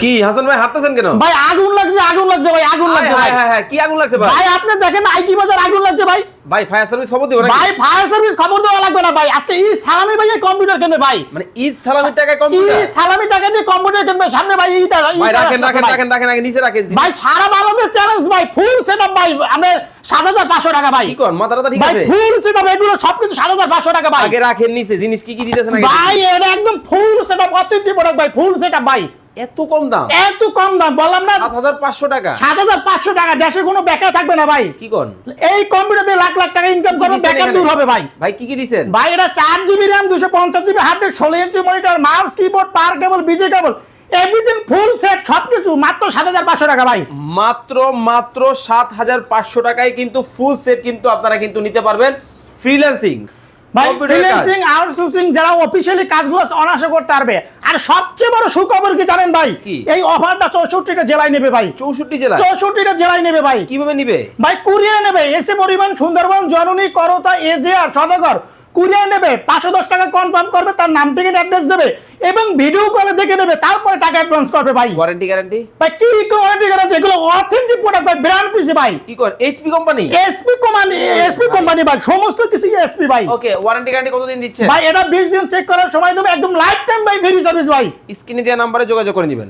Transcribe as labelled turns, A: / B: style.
A: কি হাসান ভাই হাঁটতেছেন কেন?
B: ভাই আগুন লাগছে ভাই, আগুন লাগছে ভাই।
A: হ্যাঁ কি আগুন লাগছে ভাই?
B: ভাই আপনি দেখেন আইটি বাজার আগুন লাগছে ভাই।
A: ভাই ফায়ার সার্ভিস খবর দিব নাকি?
B: ভাই ফায়ার সার্ভিস খবর দেওয়া লাগবে না ভাই, আজকে ই সালামি ভাই কম্পিউটার কিনবে ভাই।
A: মানে ঈদ সালামির টাকায়
B: ই
A: কম্পিউটার?
B: সালামি টাকা দিয়ে কম্পিউটার কিনবে সামনে ভাই।
A: ভাই রাখেন আগে নিচে রাখেন।
B: ভাই সারা বাংলাদেশ চ্যালেঞ্জ ভাই, ফুল সেটআপ ভাই, আমরা 7500 টাকা ভাই।
A: কি কোন মাথাটা ঠিক
B: ভাই
A: আছে?
B: ফুল সেটআপ এগুলো সবকিছু 7500 টাকা ভাই।
A: আগে রাখেন নিচে, জিনিস কি দিতেছেন আগে?
B: ভাই এটা একদম ফুল সেটআপ, অথেন্টিক প্রোডাক্ট ভাই, ফুল সেটআপ ভাই।
A: এত কম দাম?
B: এত কম দাম বললাম না,
A: 7500 টাকা।
B: 7500 টাকা। দেশে কোনো বেকার থাকবে না ভাই।
A: কি কোন?
B: এই কম্পিউটার দিয়ে লাখ লাখ টাকা ইনকাম করবে, বেকার দূর হবে ভাই।
A: ভাই কি দিছেন?
B: ভাই এটা 4GB RAM, 250GB hard disk, 16 ইঞ্চি monitor, mouse, keyboard, power cable, বিজি কেবল, এভরিথিং ফুল সেট, সবকিছু মাত্র 7500 টাকা ভাই।
A: মাত্র 7500 টাকায় কিন্তু ফুল সেট কিন্তু আপনারা কিন্তু নিতে পারবেন। ফ্রিল্যান্সিং
B: ভাই ফ্রিল্যান্সিং আউটসোর্সিং যারা অফিশিয়ালি কাজগুলো অনায়াসে করতে পারবে। আর সবচেয়ে বড় সুখবর কি জানেন ভাই?
A: কি?
B: এই অফারটা 64টা জেলায় নেবে ভাই।
A: 64 জেলা?
B: 64টা জেলায় নেবে ভাই।
A: কিভাবে নিবে?
B: ভাই কুরিয়ার নেবে, এসে পরিমাণ, সুন্দরবন, জননী, করতা, এজে আর সদাগর কুরিয়ার নেবে। 510 টাকা কনফার্ম করবে, তার নাম থেকে অ্যাড্রেস দেবে এবং ভিডিও কলে দেখে নেবে, তারপরে টাকা অ্যাডভান্স করবে ভাই।
A: Warranty guarantee?
B: ভাই কি ওয়ারেন্টি গ্যারান্টি? এগুলো অথেন্টিক প্রোডাক্ট ভাই, ব্র্যান্ড পিসি ভাই।
A: কি কর? HP company?
B: এসপি কোম্পানি ভাই, সমস্ত কিছু এসপি ভাই।
A: ওকে, ওয়ারেন্টি গ্যারান্টি কতদিন দিচ্ছে?
B: ভাই এটা 20 দিন চেক করার সময় দেবে, একদম লাইফ টাইম ভাই, ফ্রি সার্ভিস ভাই।
A: স্ক্রিনে দেওয়া নম্বরে যোগাযোগ করে নেবেন।